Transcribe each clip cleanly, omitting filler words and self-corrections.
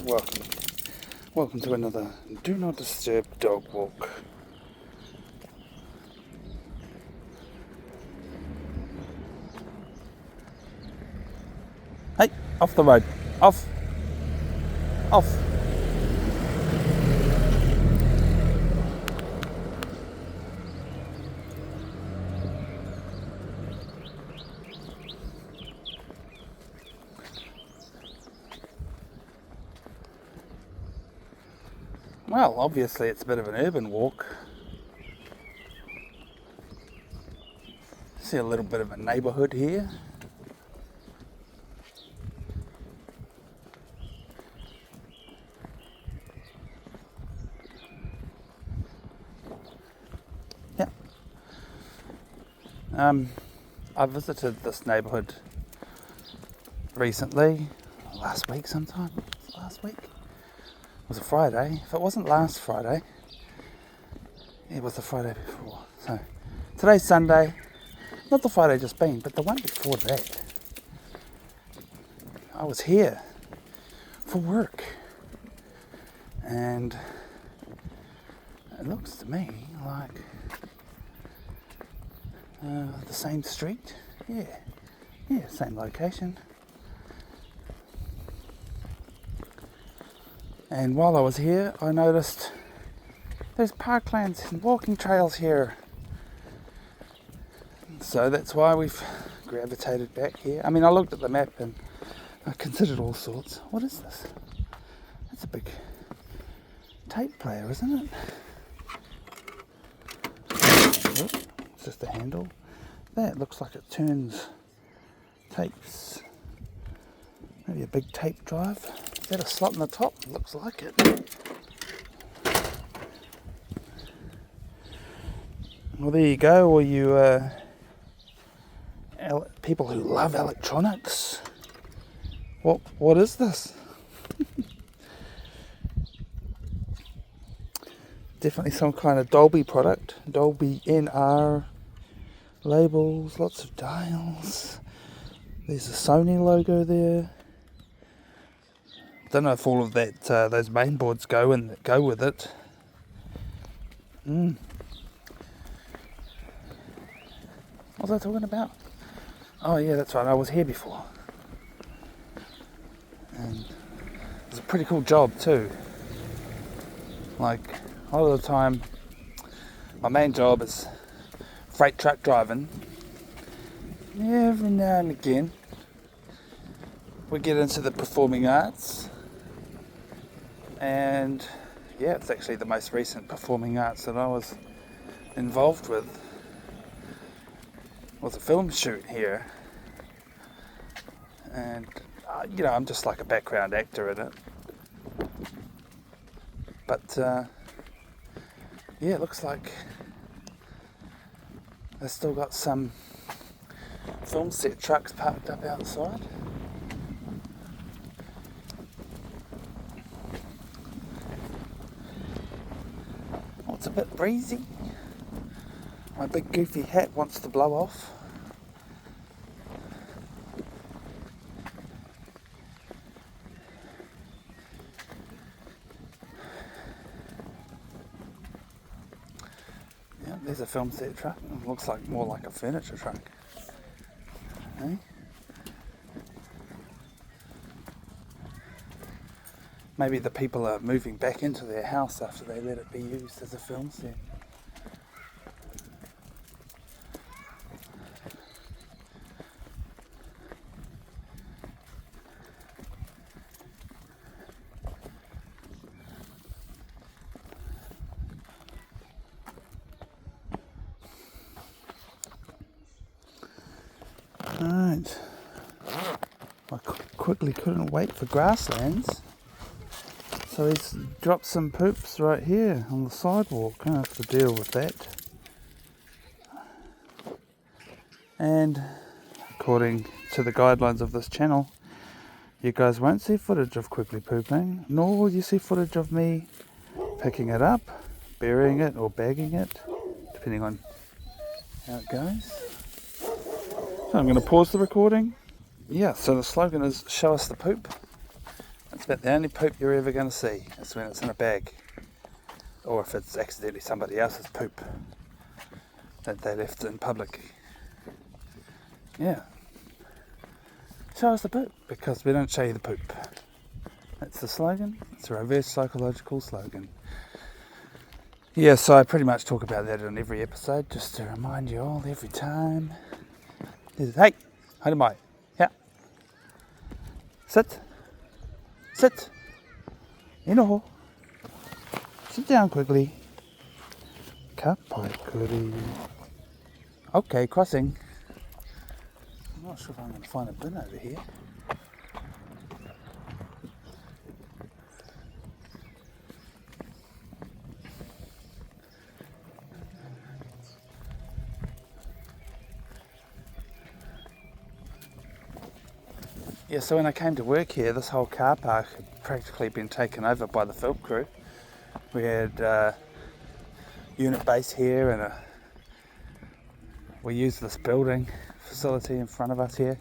Welcome to another Do Not Disturb Dog Walk. Hey, off the road. Off. Well, obviously it's a bit of an urban walk. See a little bit of a neighbourhood here. Yeah. I visited this neighbourhood recently, last week sometime. Last week? It was a Friday. If it wasn't last Friday, it was the Friday before. So today's Sunday. Not the Friday just been, but the one before that. I was here for work. And it looks to me like the same street. Yeah, same location. And while I was here, I noticed there's parklands and walking trails here. So that's why we've gravitated back here. I mean, I looked at the map and I considered all sorts. What is this? That's a big tape player, isn't it? Oh, it's just a handle. That looks like it turns tapes. Maybe a big tape drive. Is that a slot in the top? Looks like it. Well, there you go. All you people who love electronics. What is this? Definitely some kind of Dolby product. Dolby NR labels, lots of dials. There's a Sony logo there. Don't know if all of that those main boards go with it. What was I talking about? Oh yeah, that's right. I was here before, and it was a pretty cool job too. Like a lot of the time, my main job is freight truck driving. Every now and again, we get into the performing arts. And yeah, it's actually the most recent performing arts that I was involved with. It was a film shoot here. And, I'm just like a background actor in it. But, it looks like they've still got some film set trucks parked up outside. It's a bit breezy. My big goofy hat wants to blow off. Yeah, there's a film set truck. It looks like more like a furniture truck. Hey? Maybe the people are moving back into their house after they let it be used as a film set. Alright. I quickly couldn't wait for grasslands. So he's dropped some poops right here on the sidewalk. I have to deal with that. And according to the guidelines of this channel, you guys won't see footage of Quigley pooping, nor will you see footage of me picking it up, burying it or bagging it, depending on how it goes. So I'm going to pause the recording. Yeah, so the slogan is show us the poop. That's about the only poop you're ever going to see. It's when it's in a bag. Or if it's accidentally somebody else's poop that they left in public. Yeah. Show us the poop, because we don't show you the poop. That's the slogan. It's a reverse psychological slogan. Yeah, so I pretty much talk about that in every episode, just to remind you all every time. Hey, hold on. Yeah. Sit. Sit. Inoho. Sit down, Quigley. Quigley. Okay, crossing. I'm not sure if I'm going to find a bin over here. Yeah, so when I came to work here, this whole car park had practically been taken over by the film crew. We had unit base here, and we used this building facility in front of us here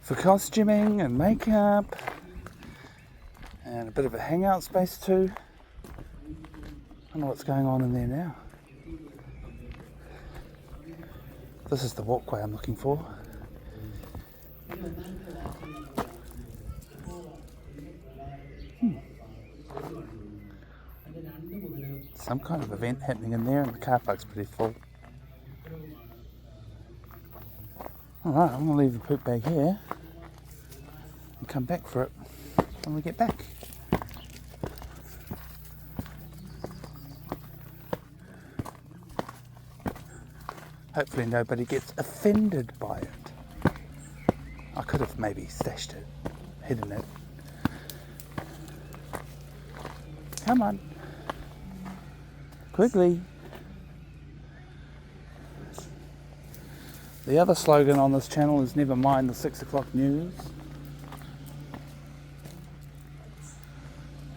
for costuming and makeup, and a bit of a hangout space too. I don't know what's going on in there now. This is the walkway I'm looking for. Some kind of event happening in there, and the car park's pretty full. Alright, I'm going to leave the poop bag here and come back for it when we get back. Hopefully nobody gets offended by it. I could have maybe stashed it, hidden it. Come on. Quigley. The other slogan on this channel is never mind the 6 o'clock news.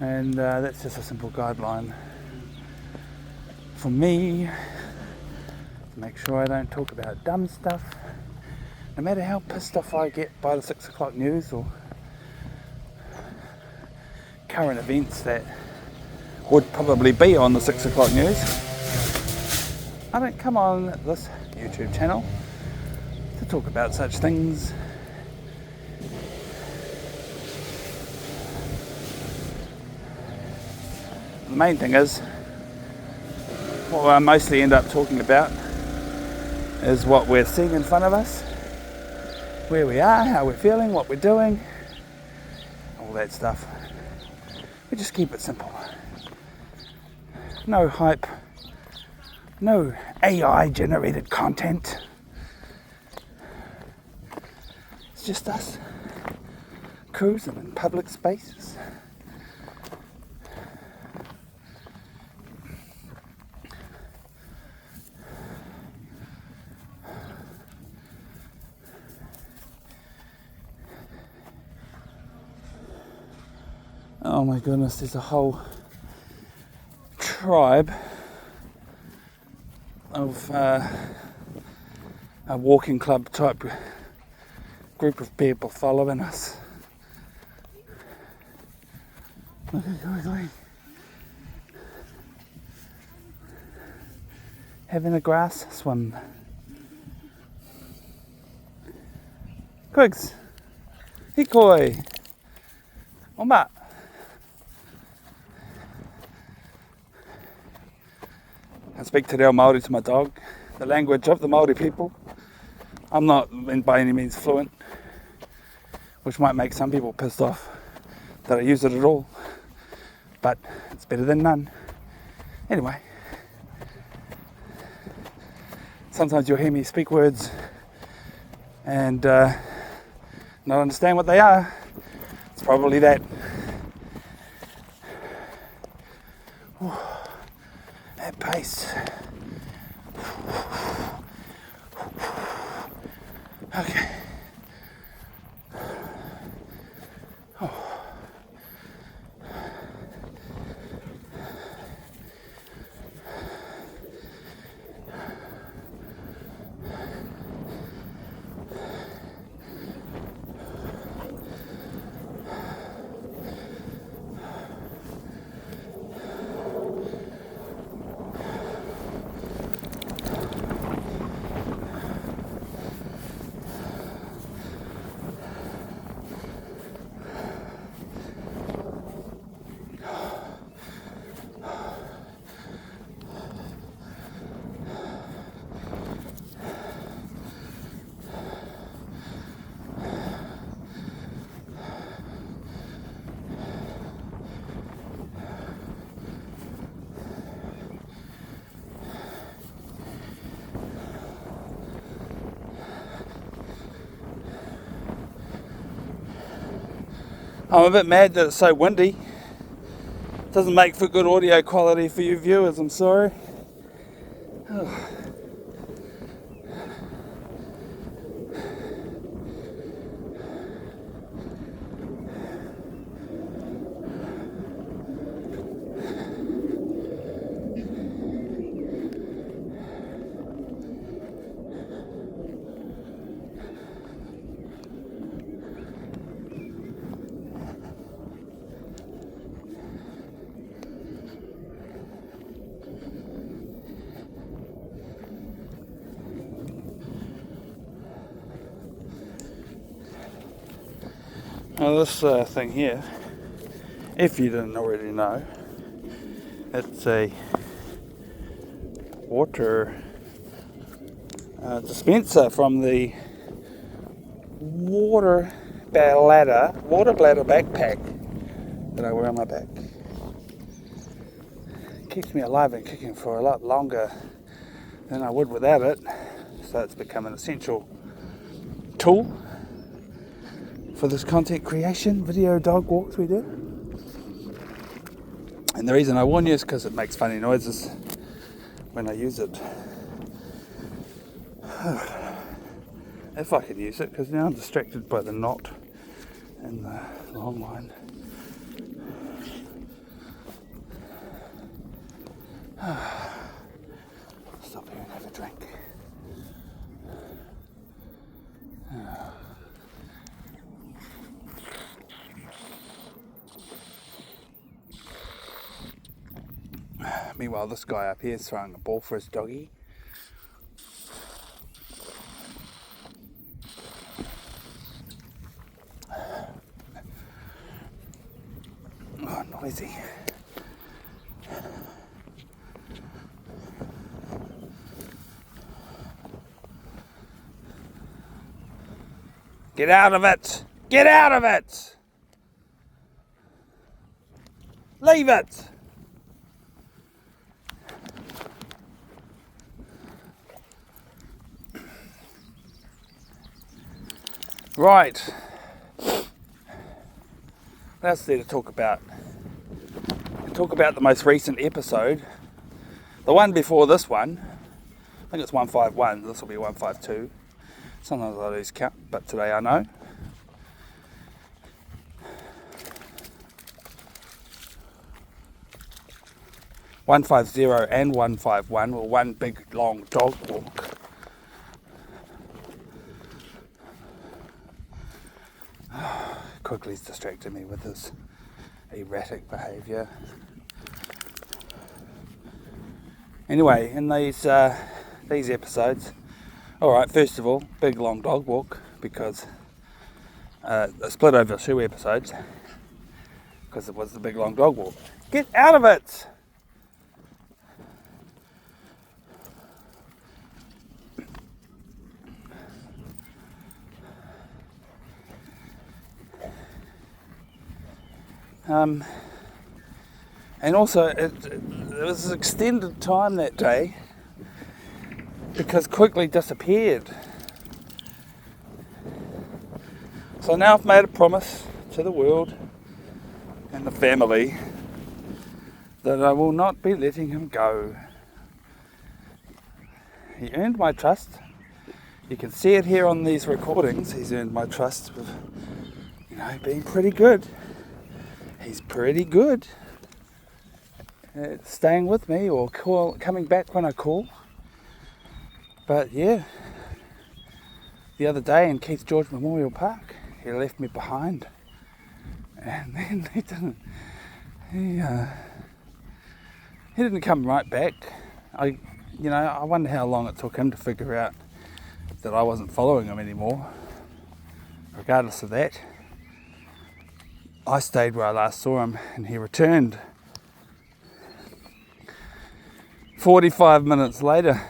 And that's just a simple guideline for me to make sure I don't talk about dumb stuff. No matter how pissed off I get by the 6 o'clock news or current events that would probably be on the 6 o'clock news, I don't come on this YouTube channel to talk about such things. The main thing is, what I mostly end up talking about is what we're seeing in front of us, where we are, how we're feeling, what we're doing, all that stuff. We just keep it simple. No hype, no AI generated content. It's just us cruising in public spaces. Oh my goodness, there's a whole tribe of a walking club type group of people following us. Look at Quigley having a grass swim. Quigs, hikoi, oma. I speak Te Reo Māori to my dog, the language of the Māori people. I'm not by any means fluent, which might make some people pissed off that I use it at all, but it's better than none. Anyway, sometimes you'll hear me speak words and not understand what they are. It's probably that. At pace. Okay. I'm a bit mad that it's so windy. Doesn't make for good audio quality for you viewers, I'm sorry. Oh. Now this thing here, if you didn't already know, it's a water dispenser from the water bladder backpack that I wear on my back. It keeps me alive and kicking for a lot longer than I would without it, so it's become an essential tool for this content creation, video dog walks we do. And the reason I warn you is because it makes funny noises when I use it. If I could use it, because now I'm distracted by the knot and the long line. Stop here and have a drink. Meanwhile, this guy up here is throwing a ball for his doggy. Oh, noisy. Get out of it! Get out of it! Leave it! Right, what else is there to talk about? Talk about the most recent episode, the one before this one. I think it's 151, this will be 152. Sometimes I lose count, but today I know. (150) and 151 were one big long dog walk. Quigley's distracted me with his erratic behaviour. Anyway, in these episodes, alright, first of all, big long dog walk, because it split over 2 episodes, because it was the big long dog walk. Get out of it! And also, it was an extended time that day because Quigley disappeared. So now I've made a promise to the world and the family that I will not be letting him go. He earned my trust. You can see it here on these recordings. He's earned my trust with, being pretty good. He's pretty good at staying with me or coming back when I call. But yeah, the other day in Keith George Memorial Park, he left me behind, and then he didn't come right back. I wonder how long it took him to figure out that I wasn't following him anymore. Regardless of that, I stayed where I last saw him, and he returned 45 minutes later.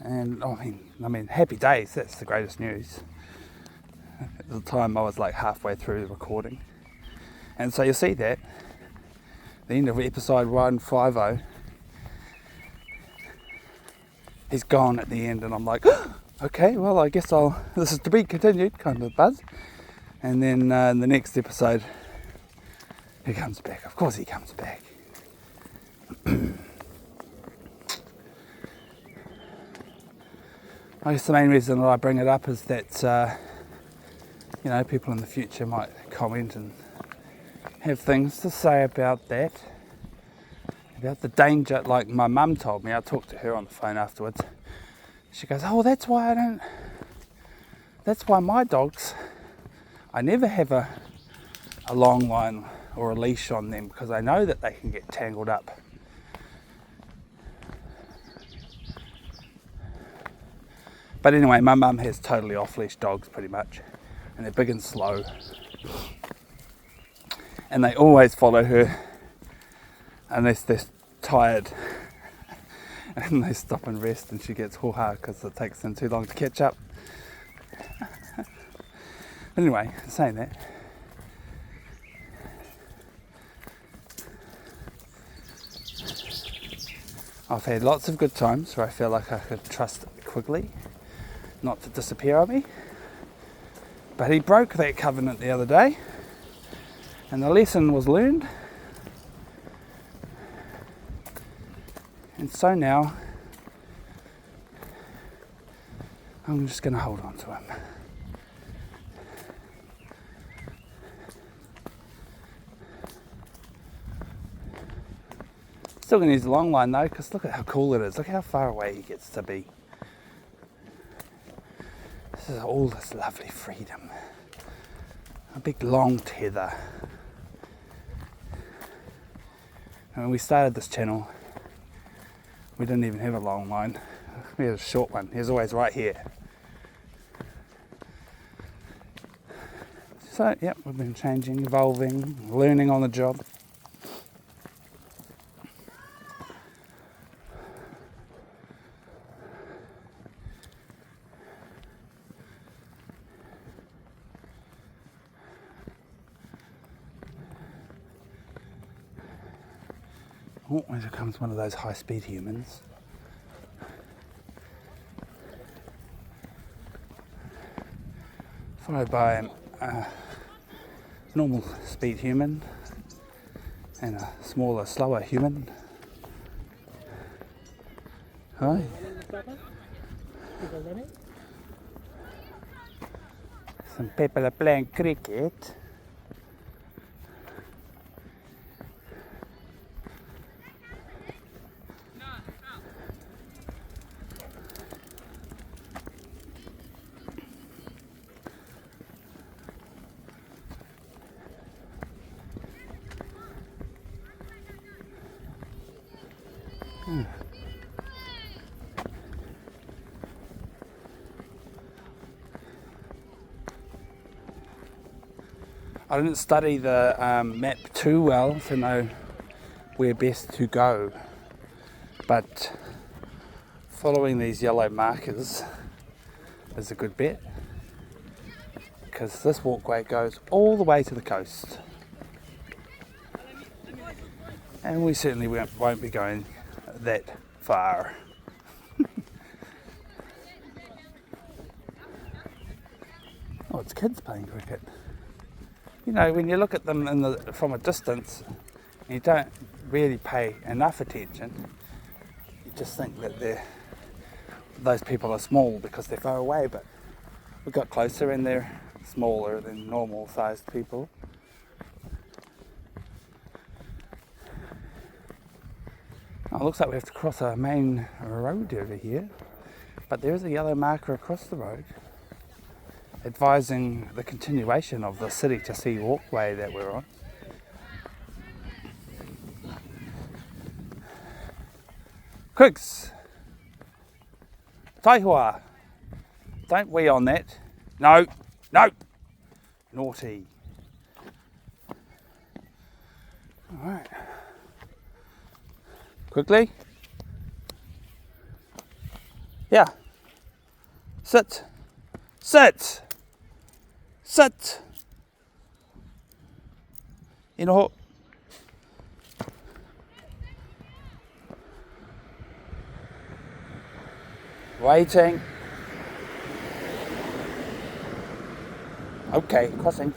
And I mean, happy days, that's the greatest news. At the time I was like halfway through the recording. And so you'll see that, the end of episode 150, he's gone at the end, and I'm like, Okay, well, I guess this is to be continued kind of buzz. And then in the next episode, he comes back. Of course he comes back. I guess the main reason that I bring it up is that, people in the future might comment and have things to say about that. About the danger, like my mum told me. I talked to her on the phone afterwards. She goes, oh, that's why my dogs, I never have a long line or a leash on them because I know that they can get tangled up. But anyway, my mum has totally off-leash dogs pretty much, and they're big and slow. And they always follow her unless they're tired and they stop and rest, and she gets hoo-ha because it takes them too long to catch up. Anyway, saying that, I've had lots of good times where I feel like I could trust Quigley not to disappear on me, but he broke that covenant the other day, and the lesson was learned. And so now I'm just going to hold on to him. Still going to use the long line though, because look at how cool it is. Look how far away he gets to be. This is all this lovely freedom. A big long tether. And when we started this channel, we didn't even have a long line. We had a short one. He was always right here. So, yep, we've been changing, evolving, learning on the job. Oh, here comes one of those high-speed humans. Followed by a normal speed human and a smaller, slower human. Hi. Some people are playing cricket. I didn't study the map too well to know where best to go, but following these yellow markers is a good bet, because this walkway goes all the way to the coast, and we certainly won't be going that far. Oh, it's kids playing cricket. You know, when you look at them from a distance, you don't really pay enough attention. You just think that those people are small because they're far away, but we got closer and they're smaller than normal sized people. Oh, it looks like we have to cross a main road over here, but there is a yellow marker across the road advising the continuation of the city to sea walkway that we're on. Quigs! Taihua! Don't wee on that. No! No! Naughty. Alright. Quickly. Yeah. Sit. Sit. Sit. Inoho. Waiting. Okay, crossing.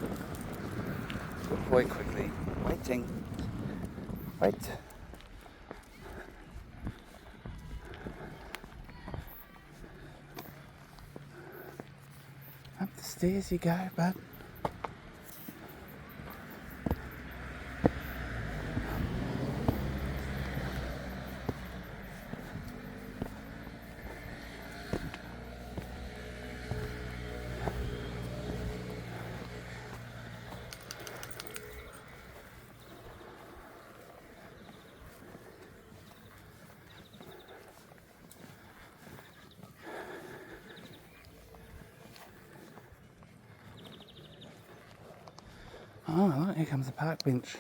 Good boy, Quigley. Waiting. Wait. Up the stairs you go, bud. Oh, look, here comes the park bench.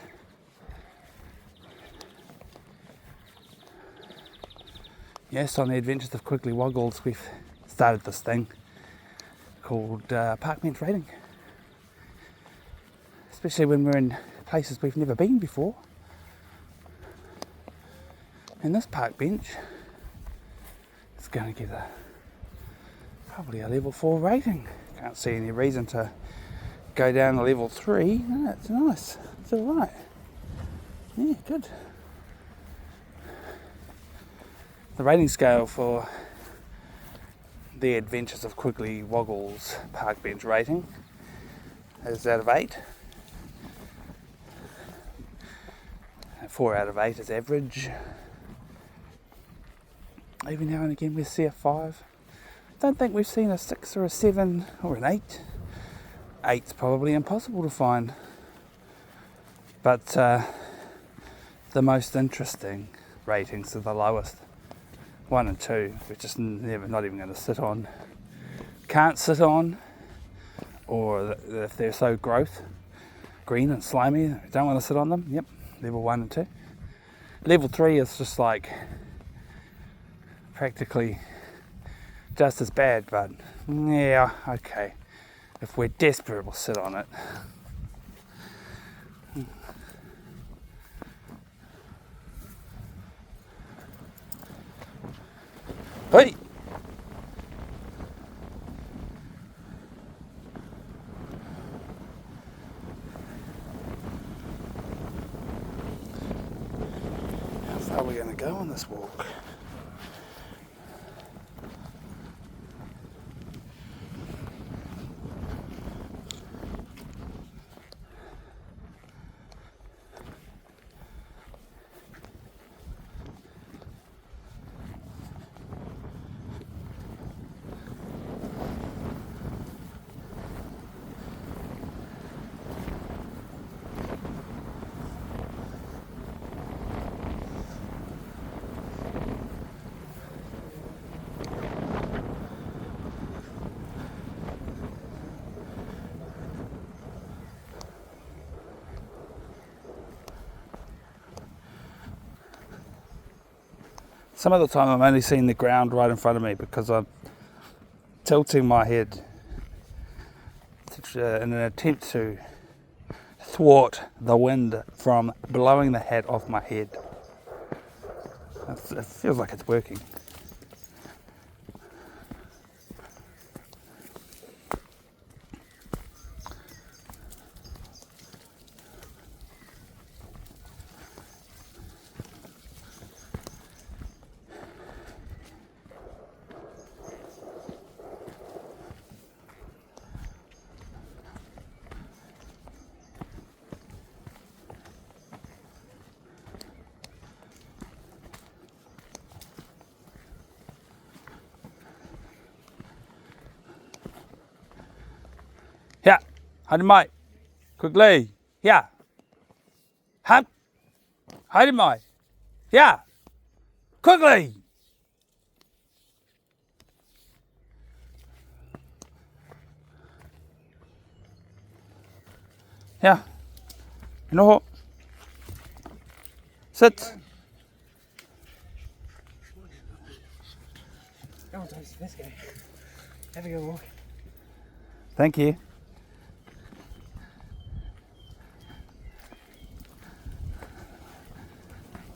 Yes, on the Adventures of Quigley Woggles, we've started this thing called park bench rating. Especially when we're in places we've never been before. And this park bench is going to get probably a level 4 rating. Can't see any reason to go down to level 3. No, it's nice. It's alright. Yeah, good. The rating scale for the Adventures of Quigley Woggles park bench rating is out of 8. 4 out of 8 is average. Every now and again we see a 5. Don't think we've seen a 6 or a 7 or an 8. 8's probably impossible to find. But the most interesting ratings are the lowest. 1 and 2, we're just never, not even going to sit on. Can't sit on, or if they're so green and slimy, don't want to sit on them. Yep, level 1 and 2. Level 3 is just like practically just as bad, but yeah, okay. If we're desperate, we'll sit on it. Hey! How far are we going to go on this walk? Some of the time I'm only seeing the ground right in front of me because I'm tilting my head in an attempt to thwart the wind from blowing the hat off my head. It feels like it's working. Ja, hadi mai. Quigley. Ja. Hup. Hadi mai. Ja. Quigley. Ja. Nog. Sit. Go on, Toast. Let's go. Have a good walk. Thank you.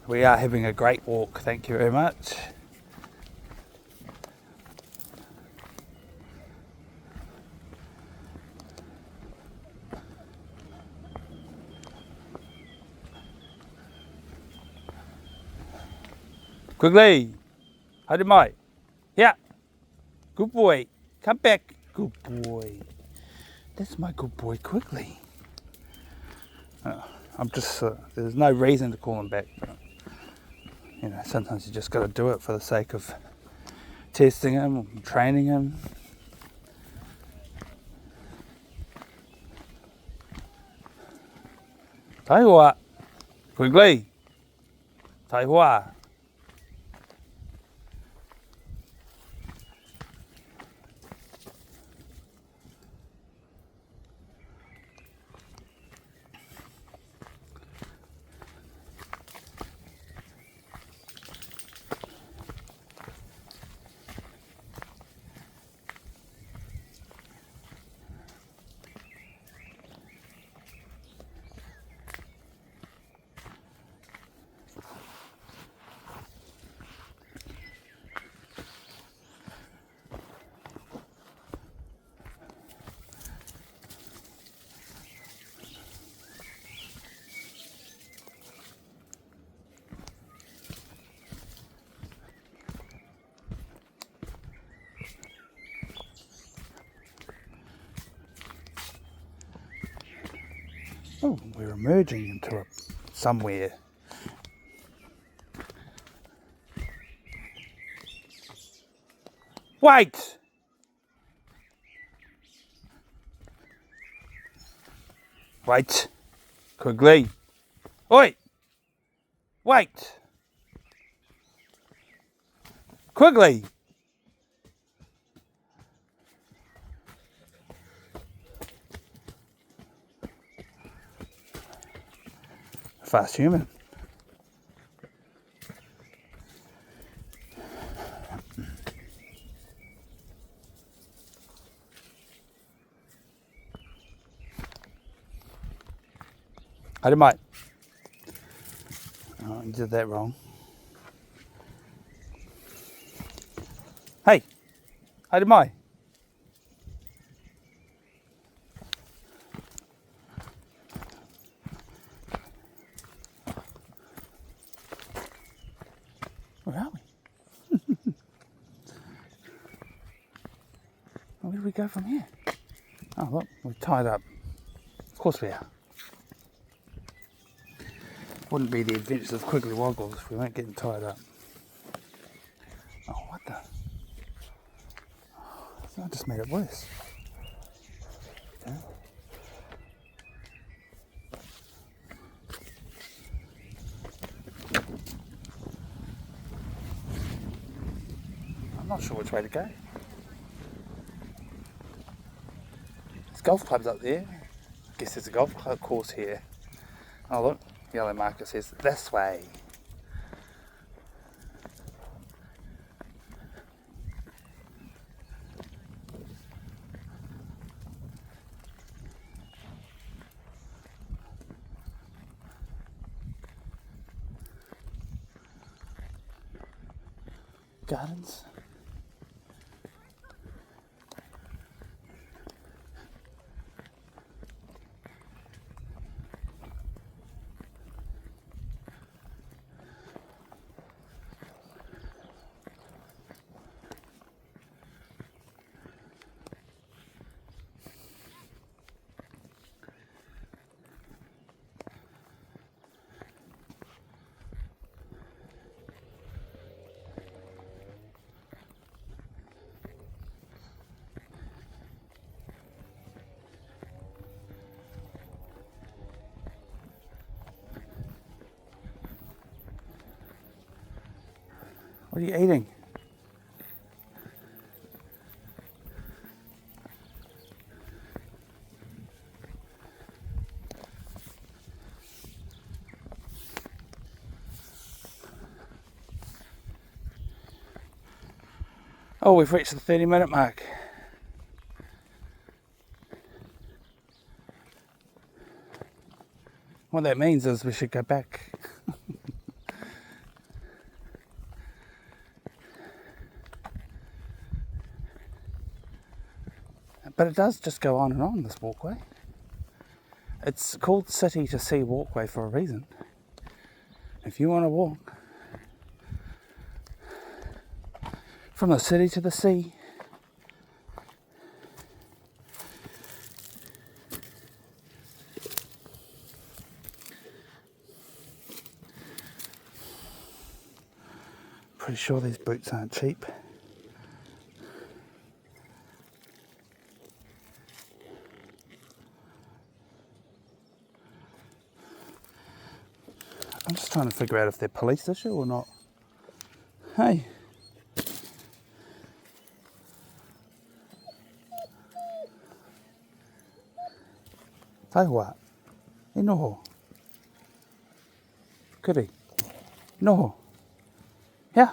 We are having a great walk, thank you very much. Quigley. Howdy, mate. Yeah. Good boy. Come back. Good boy. That's my good boy, Quigley. I'm just, there's no reason to call him back. But, you know, sometimes you just got to do it for the sake of testing him, training him. Taiwa. Quigley. Taiwa. Oh, we're emerging into somewhere. Wait! Wait. Quigley. Oi! Wait! Quigley! Fast human. Howdy, mate. Oh, you did that wrong. Hey! Howdy, mate. Where are we? Where do we go from here? Oh, look, we're tied up. Of course we are. Wouldn't be the adventures of Quigley Woggles if we weren't getting tied up. Oh, what the? I just made it worse. Okay. I'm not sure which way to go. There's golf clubs up there. I guess there's a golf club course here. Oh look, yellow marker says this way. Gardens. What are you eating? Oh, we've reached the 30-minute mark. What that means is we should go back. But it does just go on and on, this walkway. It's called City to Sea Walkway for a reason. If you want to walk From the city to the sea. Pretty sure these boots aren't cheap. I'm just trying to figure out if they're police issue or not. Hey. Tai hoa. E noho. Kuri. Noho. Yeah.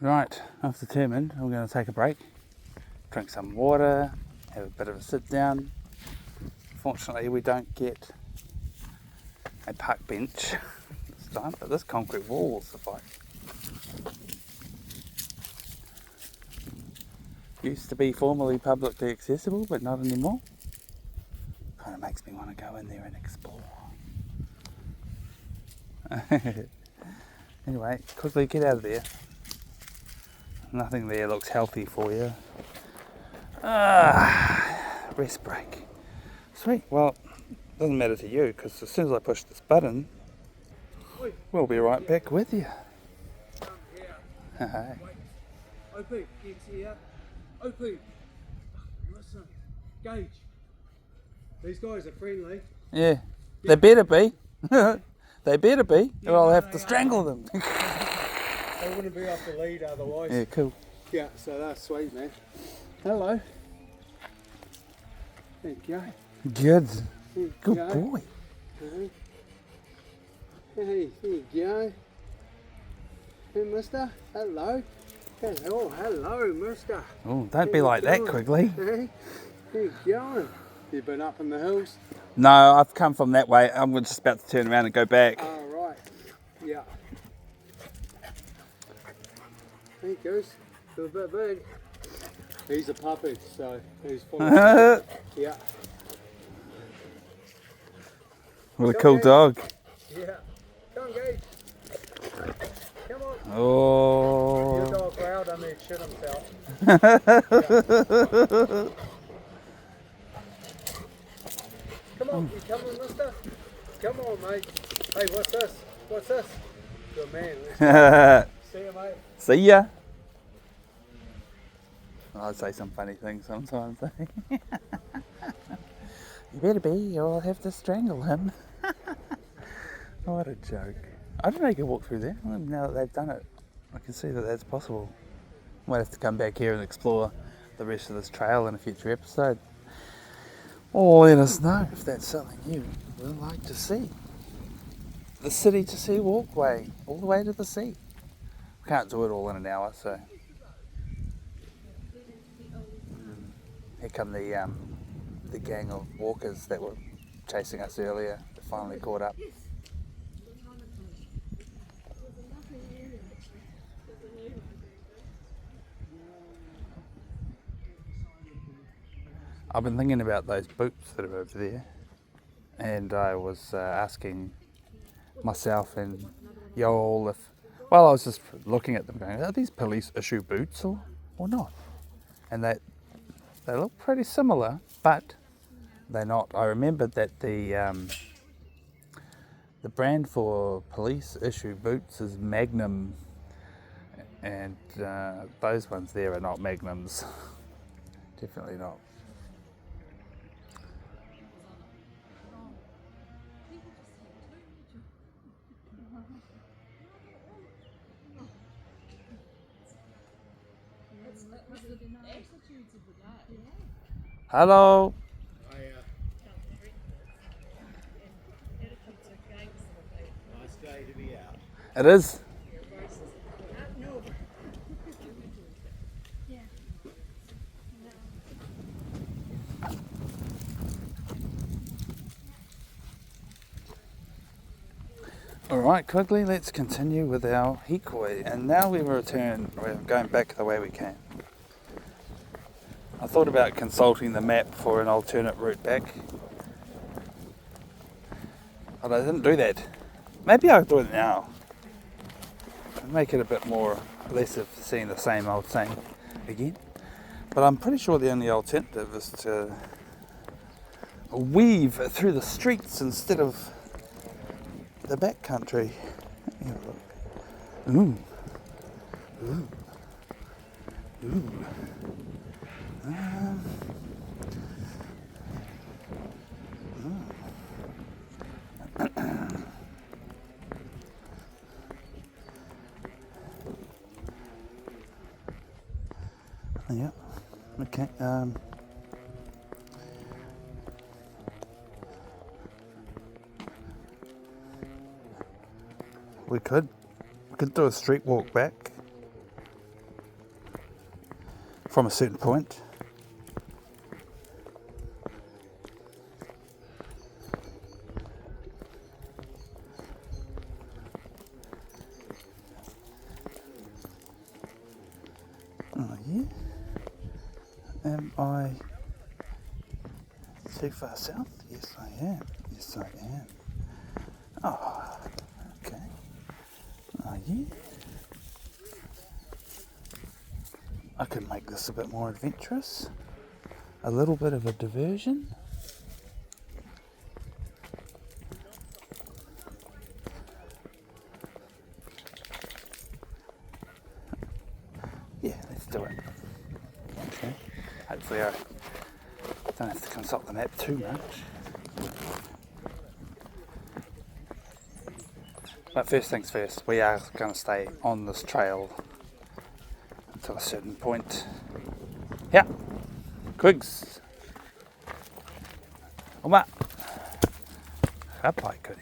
Right, I've determined I'm going to take a break, drink some water, have a bit of a sit down. Fortunately we don't get a park bench this time, but this concrete wall will suffice. Used to be formerly publicly accessible, but not anymore. Kind of makes me want to go in there and explore. Anyway, quickly get out of there. Nothing there looks healthy for you. Rest break. Sweet. Well, doesn't matter to you because as soon as I push this button, we'll be right back with you. Hey. OP, get here. OP, listen, Gage. These guys are friendly. Yeah, they better be. They better be, or I'll have to strangle them. They wouldn't be off the lead otherwise. Yeah, cool. Yeah, so that's sweet, man. Hello. There you go. Good. There you Good go. boy. Hey, there you go. Hey, mister. Hello. Hey, oh, hello, mister. Oh, don't be like that, Quigley. Hey, how you going? You been up in the hills? No, I've come from that way. I'm just about to turn around and go back. Oh, right. Yeah. There he goes. He's a bit big. He's a puppy, so he's full of yeah. What a cool dog. Yeah. Come on, Gage. Come on. Oh. Your dog growled on me and shit himself. Come on, you coming, mister? Come on, mate. Hey, what's this? What's this? Good man. See you, mate. See ya. I'd say some funny things sometimes. You better be, or I'll have to strangle him. What a joke. I didn't know you could walk through there. Now that they've done it, I can see that that's possible. Might have to come back here and explore the rest of this trail in a future episode. Or let us know if that's something you would like to see. The city to sea walkway, all the way to the sea. We can't do it all in an hour, so. Here come the gang of walkers that were chasing us earlier. They finally caught up. I've been thinking about those boots that are over there, and I was asking myself and Yoel if, well, I was just looking at them going, are these police issue boots or not? And they look pretty similar, but they're not. I remembered that the brand for police issue boots is Magnum, and those ones there are not Magnums. Definitely not. Hello. Nice day to be out. It is. Alright, Quigley, let's continue with our hikoi. And now we return, we're going back the way we came. I thought about consulting the map for an alternate route back, but I didn't do that. Maybe I'll do it now. Make it a bit more, less of seeing the same old thing again. But I'm pretty sure the only alternative is to weave through the streets instead of the back country. Ooh. Ooh. Ooh. Yeah. Okay. We could do a street walk back from a certain point. Oh yeah. Am I too far south? Yes, I am. Yes, I am. Oh, okay. Oh yeah. I could make this a bit more adventurous. A little bit of a diversion. Yeah, let's do it. Okay. Hopefully I don't have to consult the map too much. But first things first, we are going to stay on this trail until a certain point. Yeah, Quigs. Oma. Hapai kuri.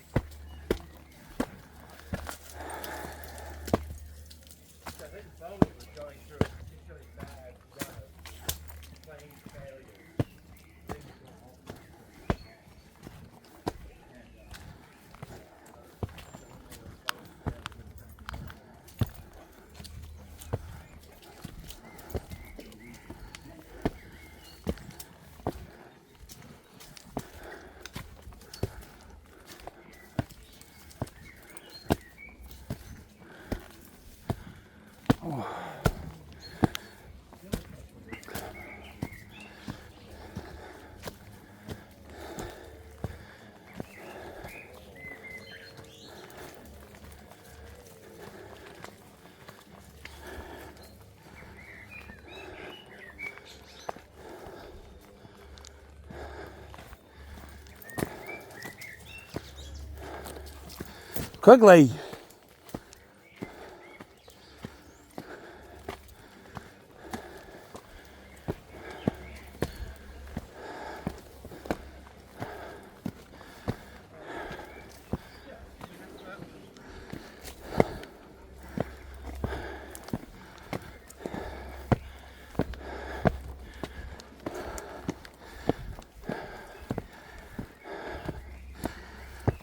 Quigley.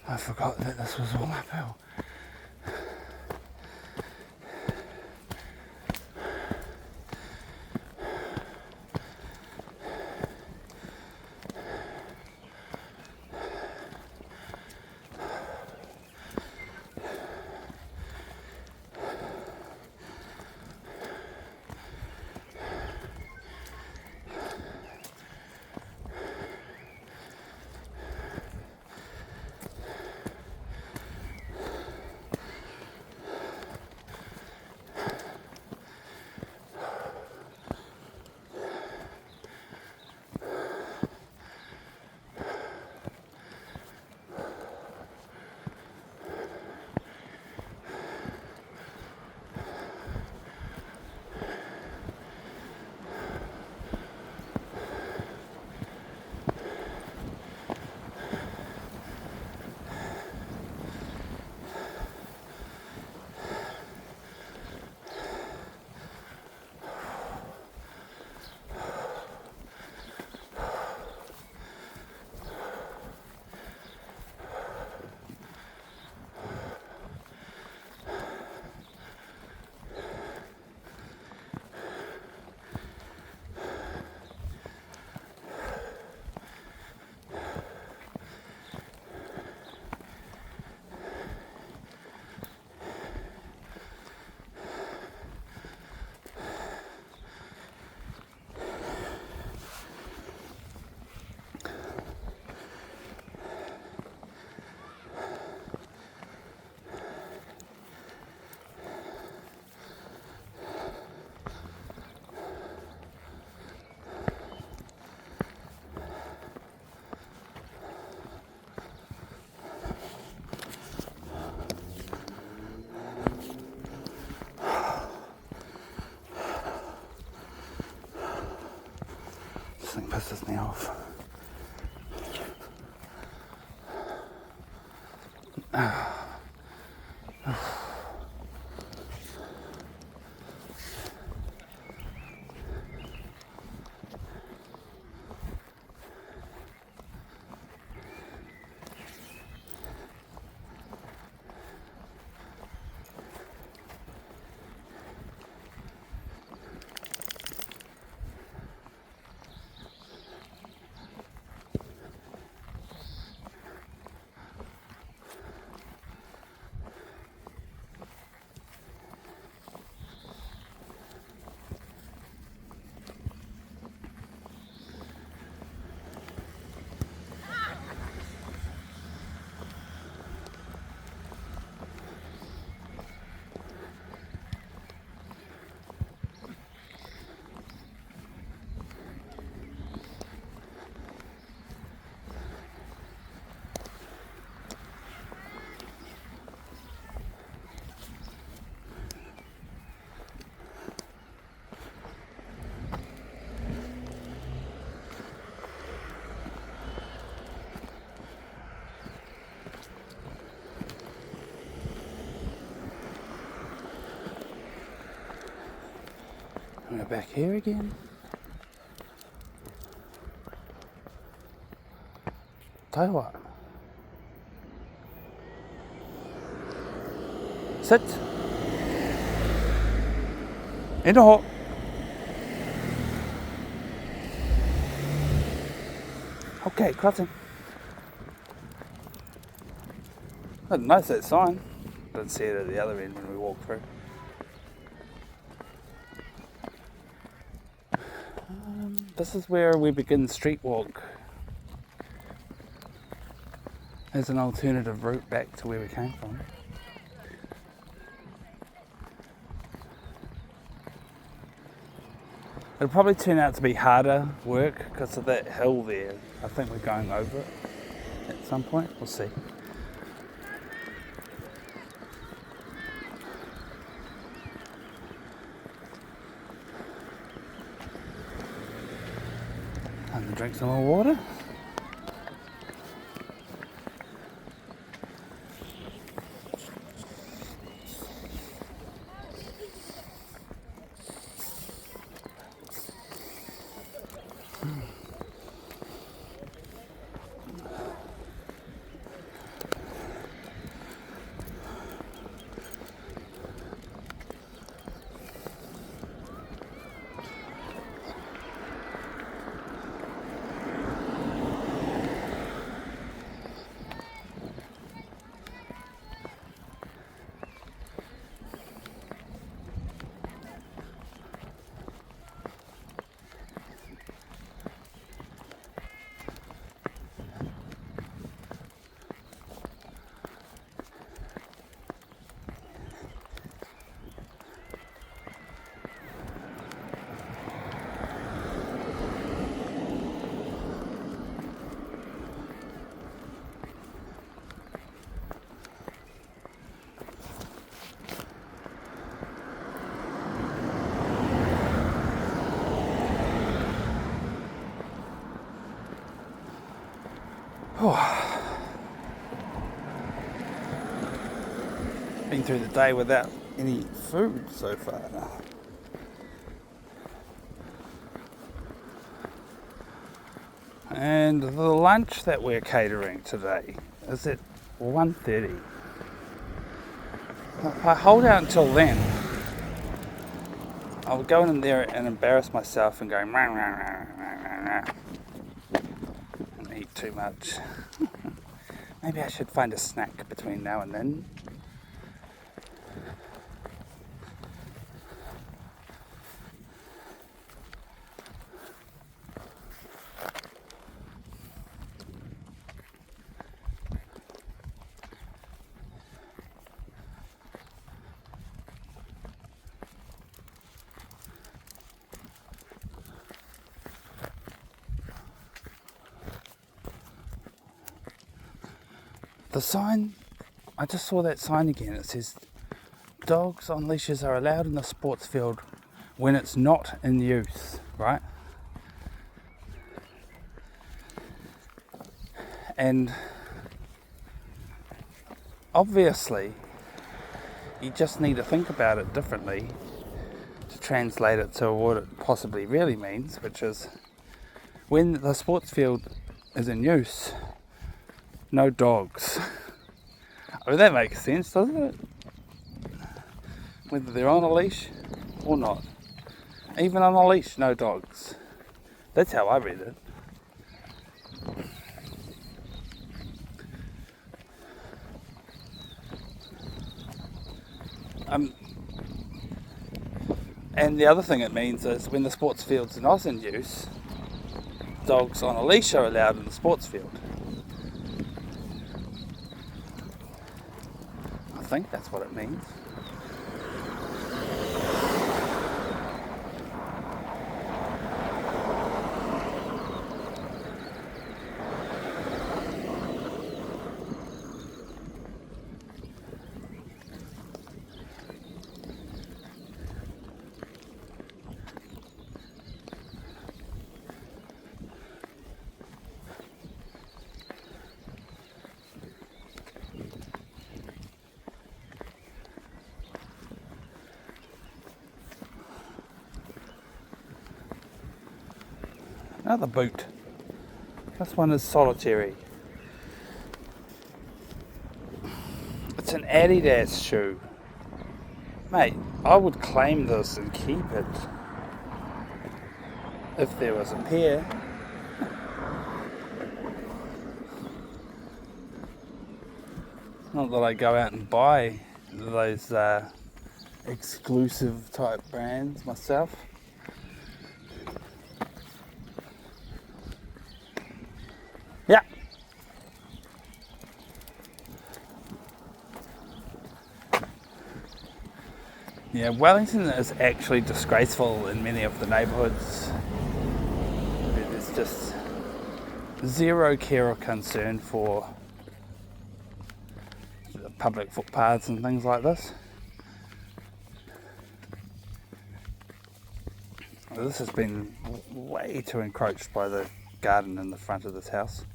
I forgot that this was all uphill. thing pisses me off. We're back here again. Tell you what. Sit. In the hole. Okay, crossing. I didn't notice that sign. Didn't see it at the other end when we walked through. This is where we begin street walk. There's an alternative route back to where we came from. It'll probably turn out to be harder work because of that hill there. I think we're going over it at some point. We'll see. Time to drink some more water. Been through the day without any food so far. And the lunch that we're catering today is at 1:30. If I hold out until then, I'll go in there and embarrass myself and go and eat too much. Maybe I should find a snack between now and then. The sign, I just saw that sign again. It says, dogs on leashes are allowed in the sports field when it's not in use, right? And obviously, you just need to think about it differently to translate it to what it possibly really means, which is when the sports field is in use, no dogs. I mean, that makes sense, doesn't it? Whether they're on a leash or not. Even on a leash, no dogs. That's how I read it. And the other thing it means is when the sports field's not in use, dogs on a leash are allowed in the sports field. I think that's what it means. Another boot. This one is solitary. It's an Adidas shoe. Mate, I would claim this and keep it if there was a pair. Not that I go out and buy those exclusive type brands myself. Yeah. Yeah, Wellington is actually disgraceful in many of the neighbourhoods. There's just zero care or concern for the public footpaths and things like this. This has been way too encroached by the garden in the front of this house.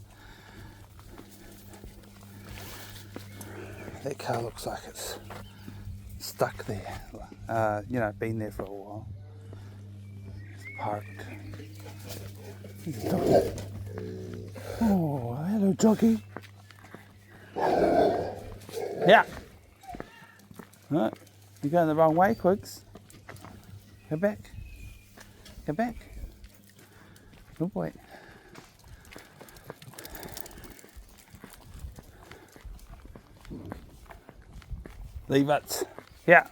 That car looks like it's stuck there, been there for a while. It's parked. There's a doggy. Oh, hello, doggy. Yeah. Right. You're going the wrong way, Quigs. Go back. Go back. Good boy. Leave it. Yeah.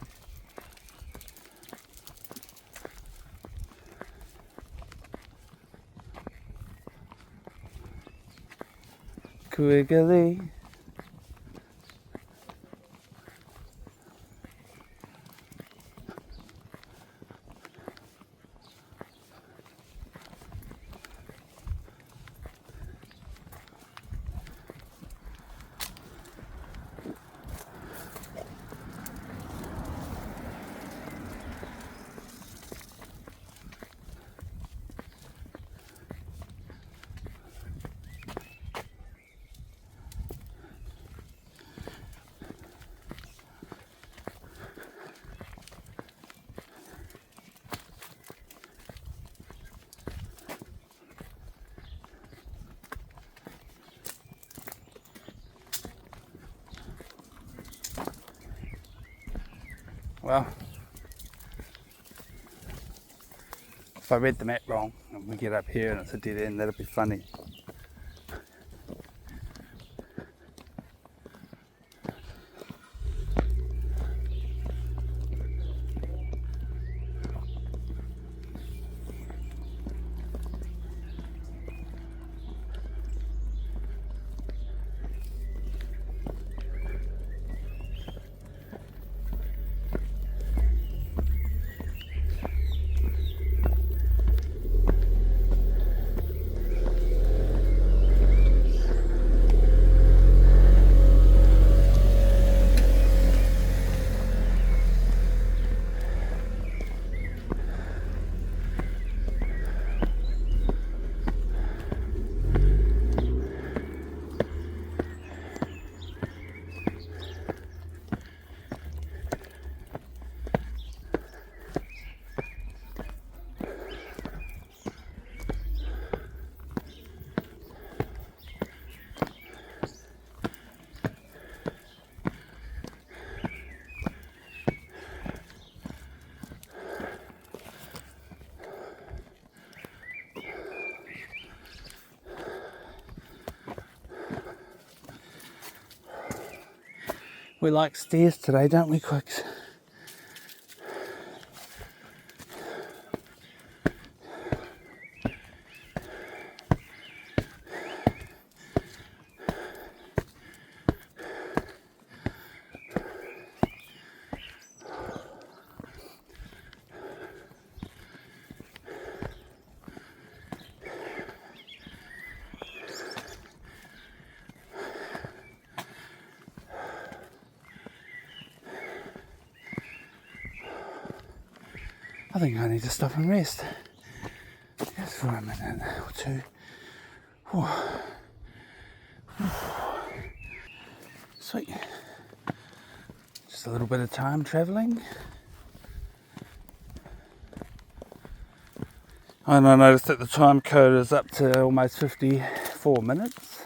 Quigley. Well, if I read the map wrong and we get up here and it's a dead end, that'll be funny. We like stairs today, don't we, Quicks? I think I need to stop and rest. Just for a minute or two. Sweet. Just a little bit of time travelling. And I noticed that the time code is up to almost 54 minutes.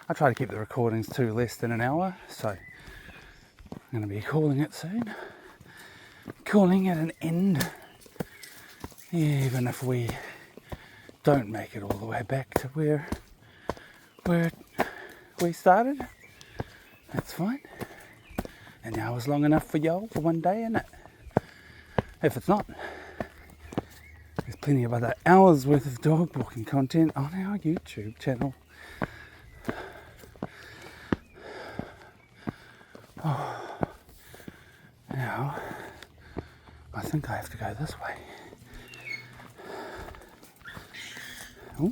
I try to keep the recordings to less than an hour, so I'm going to be calling it soon. Calling it an end. Even if we don't make it all the way back to where we started, that's fine. An hour's long enough for y'all for one day, isn't it? If it's not, there's plenty of other hours worth of dog walking content on our YouTube channel. Now, I think I have to go this way. Ooh.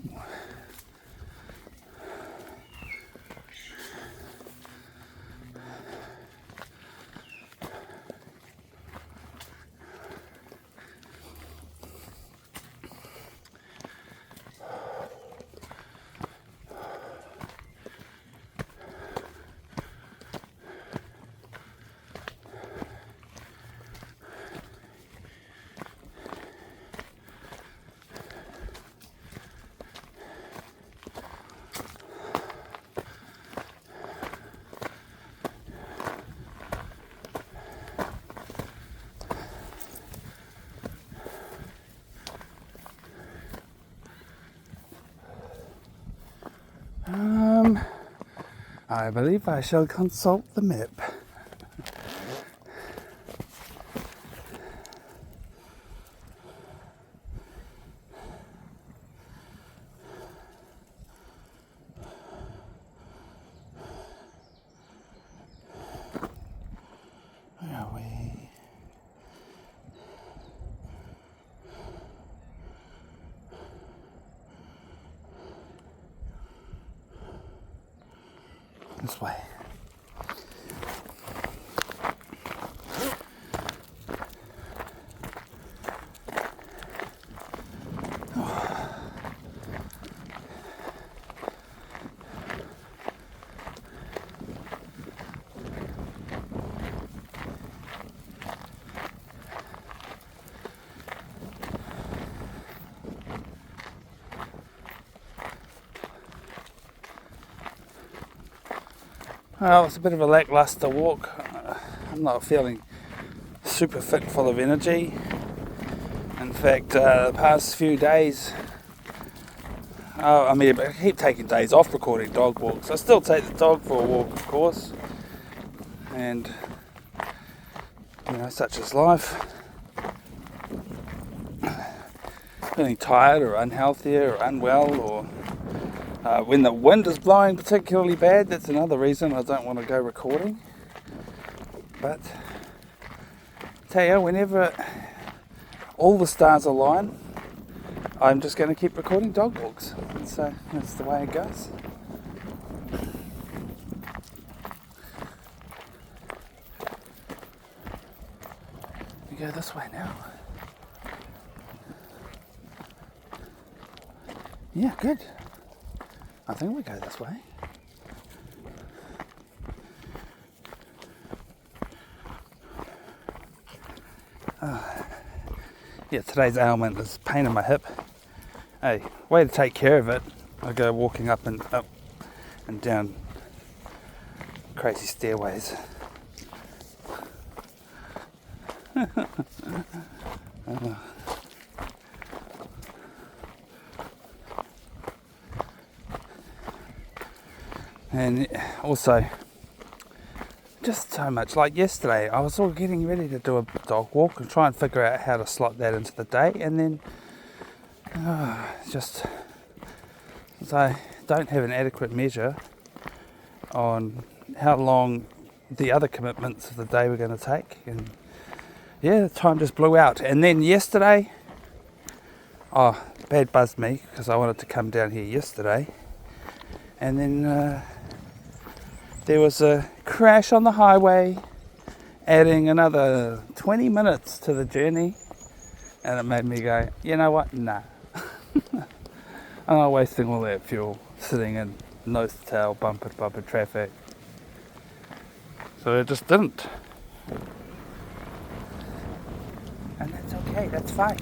I believe I shall consult the map. Where are we? This way. Well, it's a bit of a lackluster walk. I'm not feeling super fit, full of energy. In fact, the past few days, I keep taking days off recording dog walks. I still take the dog for a walk, of course. And, such is life. Feeling tired or unhealthy or unwell, or when the wind is blowing particularly bad, that's another reason I don't want to go recording. But tell you, whenever all the stars align, I'm just going to keep recording dog walks. So that's the way it goes. We go this way now. Yeah, good. I think we go this way. Yeah, today's ailment is pain in my hip. Hey, way to take care of it. I go walking up and down crazy stairways. And also, just so much. Like yesterday, I was all getting ready to do a dog walk and try and figure out how to slot that into the day, and then just as I don't have an adequate measure on how long the other commitments of the day were going to take, and yeah, the time just blew out. And then yesterday, bad buzzed me because I wanted to come down here yesterday, and then there was a crash on the highway, adding another 20 minutes to the journey, and it made me go, you know what, nah. I'm not wasting all that fuel sitting in nose to tail, bumper to bumper traffic. So I just didn't. And that's okay, that's fine.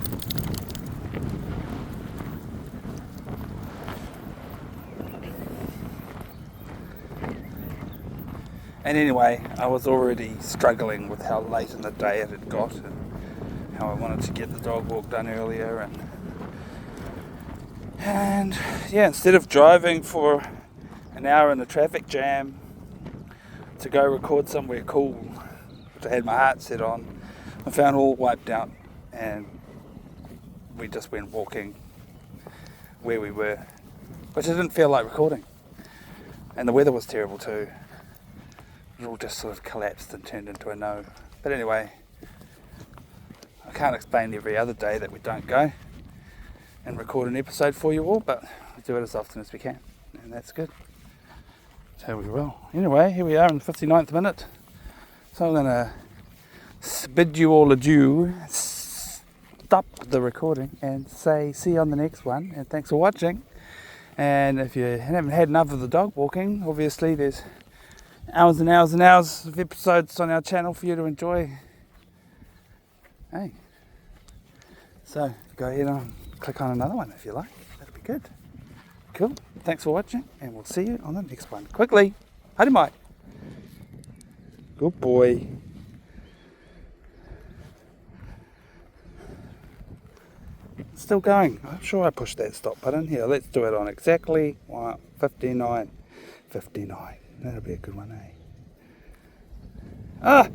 And anyway, I was already struggling with how late in the day it had got and how I wanted to get the dog walk done earlier, and yeah, instead of driving for an hour in the traffic jam to go record somewhere cool, which I had my heart set on, I found all wiped out, and we just went walking where we were, which I didn't feel like recording, and the weather was terrible too. It all just sort of collapsed and turned into a no. But anyway, I can't explain every other day that we don't go and record an episode for you all, but we do it as often as we can, and that's good. So we will. Anyway, here we are in the 59th minute. So I'm going to bid you all adieu, stop the recording, and say see you on the next one, and thanks for watching. And if you haven't had enough of the dog walking, obviously there's hours and hours and hours of episodes on our channel for you to enjoy. Hey, so go ahead and click on another one if you like. That'll be good. Cool. Thanks for watching, and we'll see you on the next one. Quigley, haere mai. Good boy. It's still going. I'm sure I pushed that stop button. Here, let's do it on exactly 59. 59. That'll be a good one, eh? Ah!